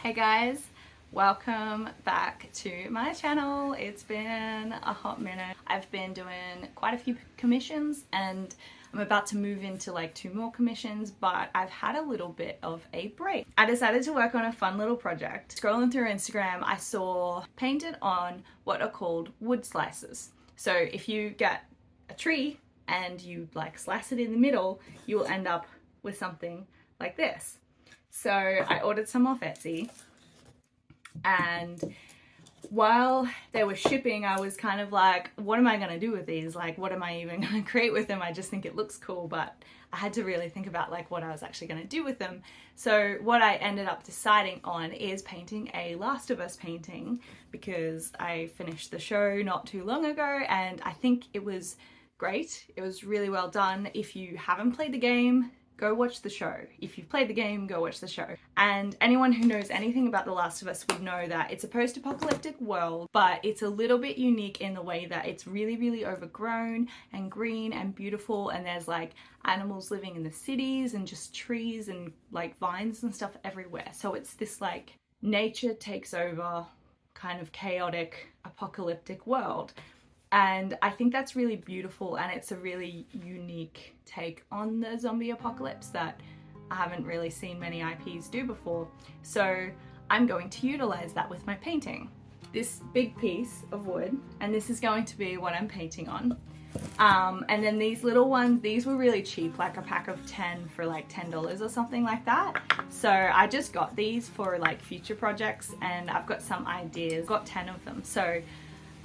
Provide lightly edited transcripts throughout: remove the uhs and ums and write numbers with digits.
Hey guys, welcome back to my channel. It's been a hot minute. I've been doing quite a few commissions and I'm about to move into like 2 more commissions, but I've had a little bit of a break. I decided to work on a fun little project. Scrolling through Instagram, I saw painted on what are called wood slices. So if you get a tree and you like slice it in the middle, you will end up with something like this. So I ordered some off Etsy, and while they were shipping, I was kind of like, what am I going to do with these? Like, what am I even going to create with them? I just think it looks cool, but I had to really think about like what I was actually going to do with them. So what I ended up deciding on is painting a Last of Us painting, because I finished the show not too long ago and I think it was great. It was really well done. If you haven't played the game, go watch the show. If you've played the game, go watch the show. And anyone who knows anything about The Last of Us would know that it's a post-apocalyptic world, but it's a little bit unique in the way that it's really, really overgrown and green and beautiful, and there's like animals living in the cities and just trees and like vines and stuff everywhere. So it's this like nature takes over kind of chaotic apocalyptic world. And I think that's really beautiful, and it's a really unique take on the zombie apocalypse that I haven't really seen many IPs do before. So I'm going to utilize that with my painting. This big piece of wood, and this is going to be what I'm painting on. And then these little ones, these were really cheap, like a pack of 10 for like $10 or something like that. So I just got these for like future projects, and I've got some ideas, got 10 of them. So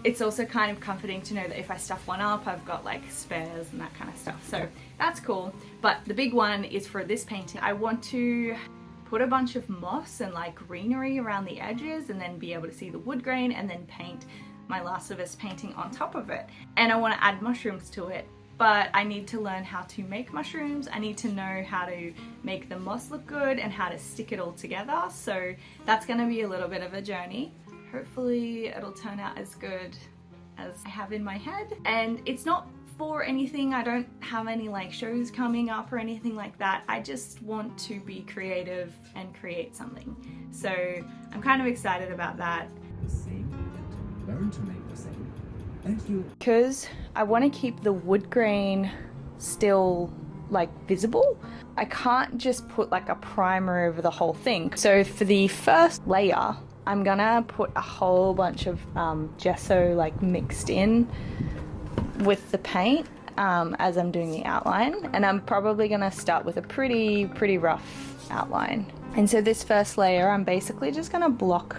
it's also kind of comforting to know that if I stuff one up, I've got like spares and that kind of stuff. So that's cool. But the big one is for this painting. I want to put a bunch of moss and like greenery around the edges and then be able to see the wood grain, and then paint my Last of Us painting on top of it. And I want to add mushrooms to it, but I need to learn how to make mushrooms. I need to know how to make the moss look good and how to stick it all together. So that's going to be a little bit of a journey. Hopefully it'll turn out as good as I have in my head. And it's not for anything, I don't have any like shows coming up or anything like that. I just want to be creative and create something. So I'm kind of excited about that. Learn to make the same. And you, because I want to keep the wood grain still like visible, I can't just put like a primer over the whole thing. So for the first layer, I'm gonna put a whole bunch of gesso like mixed in with the paint as I'm doing the outline, and I'm probably gonna start with a pretty rough outline. And so this first layer, I'm basically just gonna block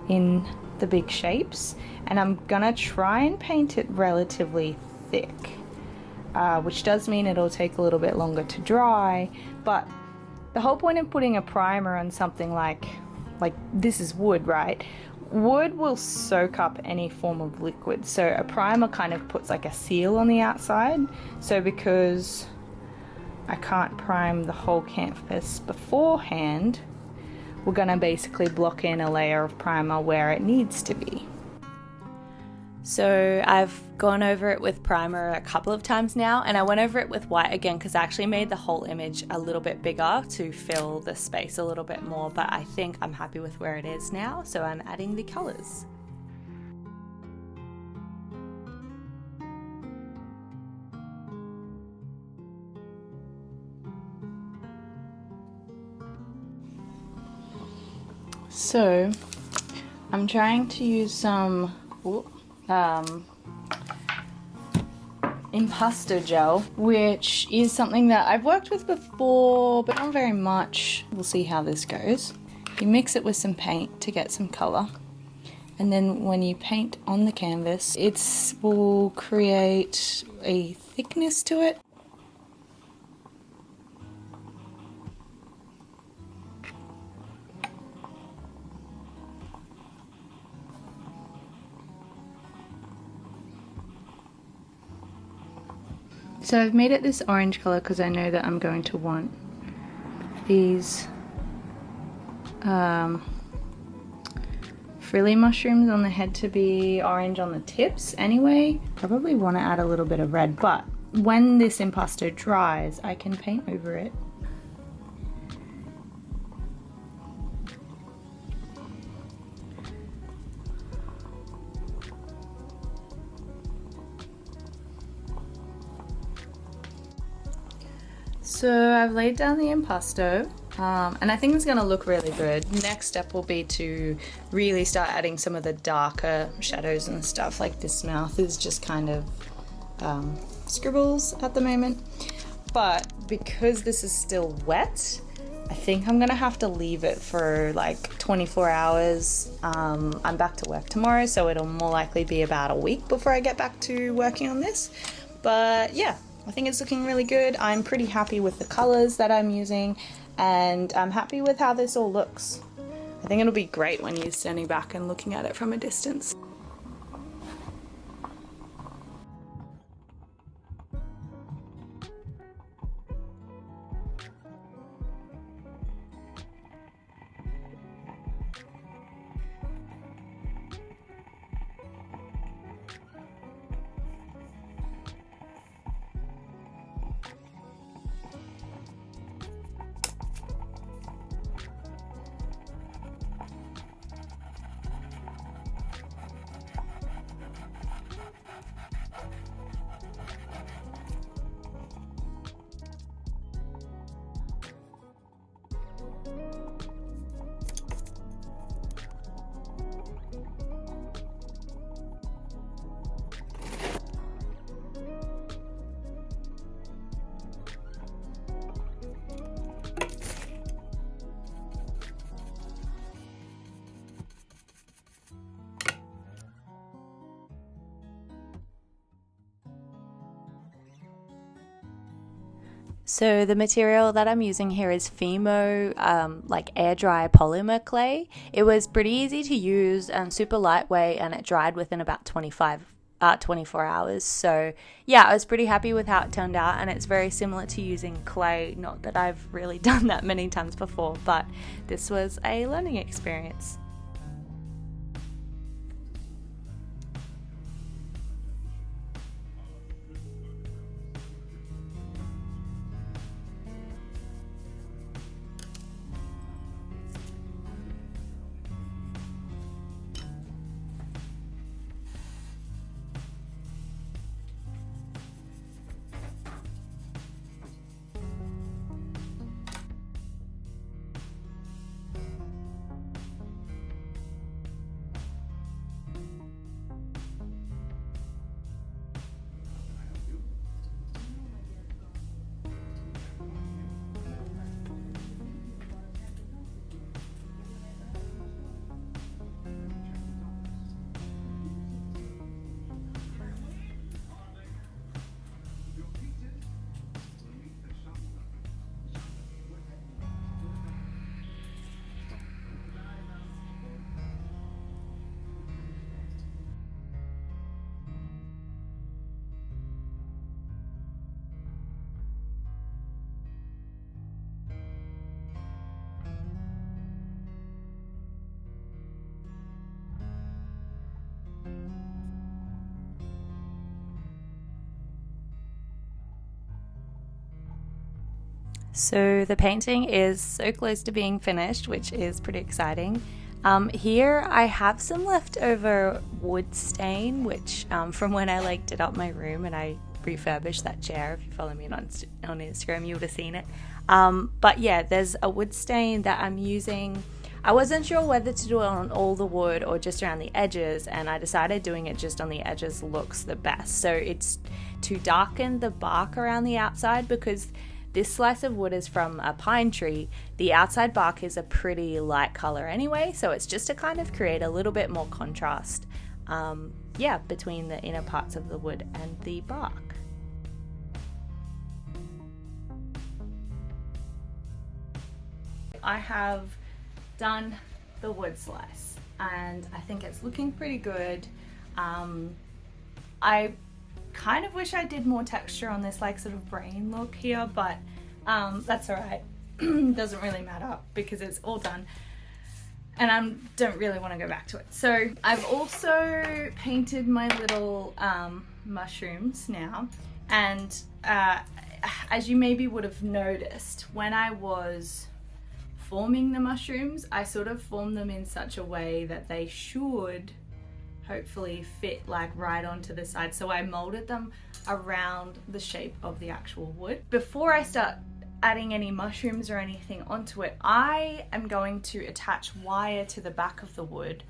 in the big shapes, and I'm gonna try and paint it relatively thick, which does mean it'll take a little bit longer to dry. But the whole point of putting a primer on something like this is wood, right? Wood will soak up any form of liquid, so a primer kind of puts like a seal on the outside. So because I can't prime the whole canvas beforehand, we're gonna basically block in a layer of primer where it needs to be. So I've gone over it with primer a couple of times now, and I went over it with white again because I actually made the whole image a little bit bigger to fill the space a little bit more, but I think I'm happy with where it is now, so I'm adding the colours. So I'm trying to use some impasto gel, which is something that I've worked with before, but not very much. We'll see how this goes. You mix it with some paint to get some color, and then when you paint on the canvas, it will create a thickness to it. So I've made it this orange color because I know that I'm going to want these frilly mushrooms on the head to be orange on the tips anyway. Probably want to add a little bit of red, but when this impasto dries, I can paint over it. So I've laid down the impasto, and I think it's gonna look really good. Next step will be to really start adding some of the darker shadows and stuff. Like this mouth is just kind of scribbles at the moment. But because this is still wet, I think I'm gonna have to leave it for like 24 hours. I'm back to work tomorrow, so it'll more likely be about a week before I get back to working on this. But yeah, I think it's looking really good. I'm pretty happy with the colors that I'm using, and I'm happy with how this all looks. I think it'll be great when you're standing back and looking at it from a distance. So the material that I'm using here is Fimo, like air dry polymer clay. It was pretty easy to use and super lightweight, and it dried within about 24 hours. So yeah, I was pretty happy with how it turned out, and it's very similar to using clay. Not that I've really done that many times before, but this was a learning experience. So the painting is so close to being finished, which is pretty exciting. Here I have some leftover wood stain, which from when I like did up my room and I refurbished that chair. If you follow me on Instagram, you would have seen it. But yeah, there's a wood stain that I'm using. I wasn't sure whether to do it on all the wood or just around the edges, and I decided doing it just on the edges looks the best. So it's to darken the bark around the outside, because this slice of wood is from a pine tree. The outside bark is a pretty light color anyway, so it's just to kind of create a little bit more contrast, between the inner parts of the wood and the bark. I have done the wood slice and I think it's looking pretty good. I kind of wish I did more texture on this like sort of brain look here, but that's alright. Doesn't really matter because it's all done and I don't really want to go back to it. So I've also painted my little mushrooms now, and as you maybe would have noticed, when I was forming the mushrooms, I sort of formed them in such a way that they should hopefully fit like right onto the side. So I molded them around the shape of the actual wood. Before I start adding any mushrooms or anything onto it, I am going to attach wire to the back of the wood,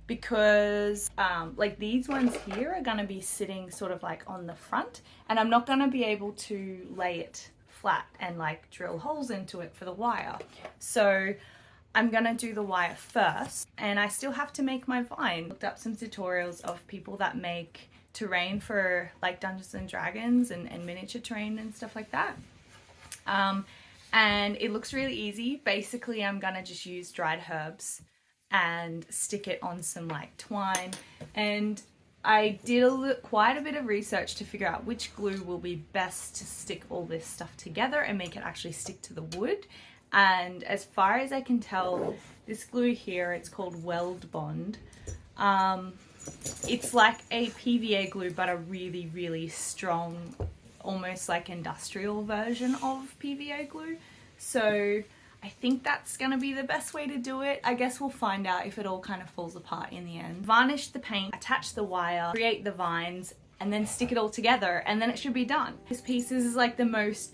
because like these ones here are going to be sitting sort of like on the front, and I'm not going to be able to lay it flat and like drill holes into it for the wire. So I'm going to do the wire first, and I still have to make my vine. Looked up some tutorials of people that make terrain for like Dungeons and Dragons and miniature terrain and stuff like that. And it looks really easy. Basically, I'm going to just use dried herbs and stick it on some like twine, and I did quite a bit of research to figure out which glue will be best to stick all this stuff together and make it actually stick to the wood. And as far as I can tell, this glue here, it's called Weld Bond. It's like a PVA glue, but a really, really strong, almost like industrial version of PVA glue. So I think that's gonna be the best way to do it. I guess we'll find out if it all kind of falls apart in the end. Varnish the paint, attach the wire, create the vines, and then stick it all together, and then it should be done. This piece is like the most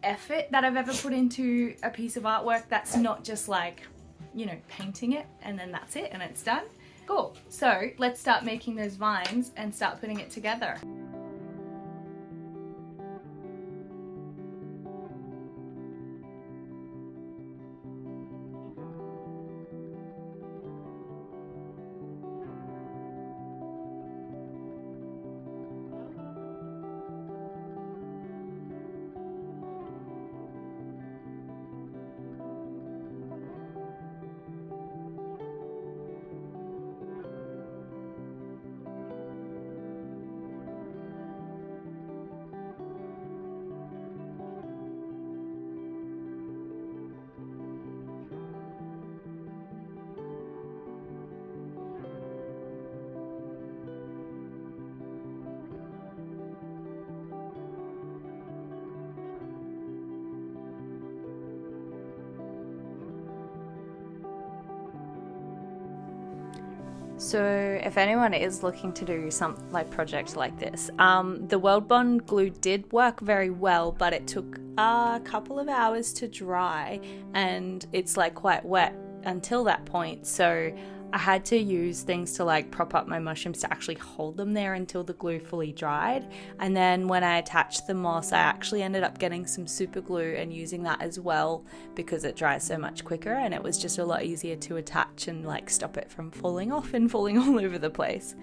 effort that I've ever put into a piece of artwork that's not just like, you know, painting it and then that's it and it's done. Cool. So let's start making those vines and start putting it together. So if anyone is looking to do some like project like this, the Weld Bond glue did work very well, but it took a couple of hours to dry, and it's like quite wet until that point. So I had to use things to like prop up my mushrooms to actually hold them there until the glue fully dried. And then when I attached the moss, I actually ended up getting some super glue and using that as well, because it dries so much quicker, and it was just a lot easier to attach and like stop it from falling off and falling all over the place.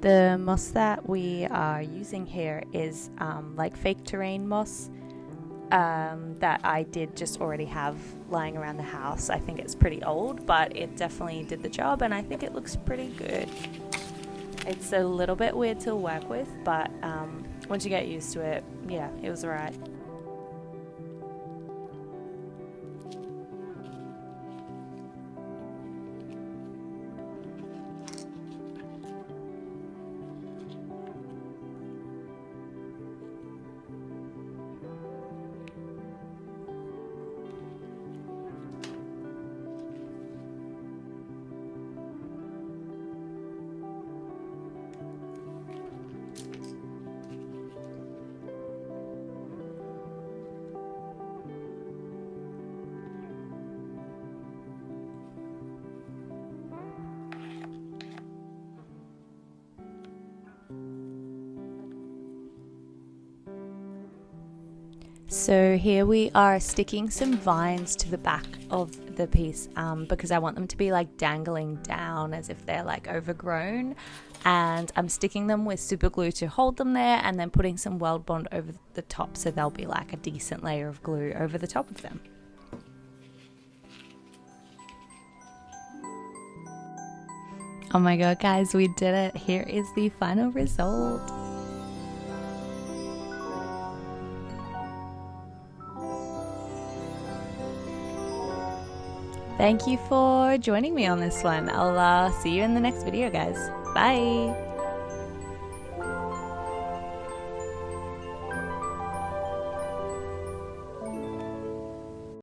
The moss that we are using here is like fake terrain moss that I did just already have lying around the house. I think it's pretty old, but it definitely did the job, and I think it looks pretty good. It's a little bit weird to work with, but once you get used to it, yeah, it was alright. So here we are sticking some vines to the back of the piece because I want them to be like dangling down as if they're like overgrown, and I'm sticking them with super glue to hold them there, and then putting some Weld Bond over the top so they'll be like a decent layer of glue over the top of them. Oh my god guys, we did it! Here is the final result. Thank you for joining me on this one. I'll see you in the next video, guys. Bye!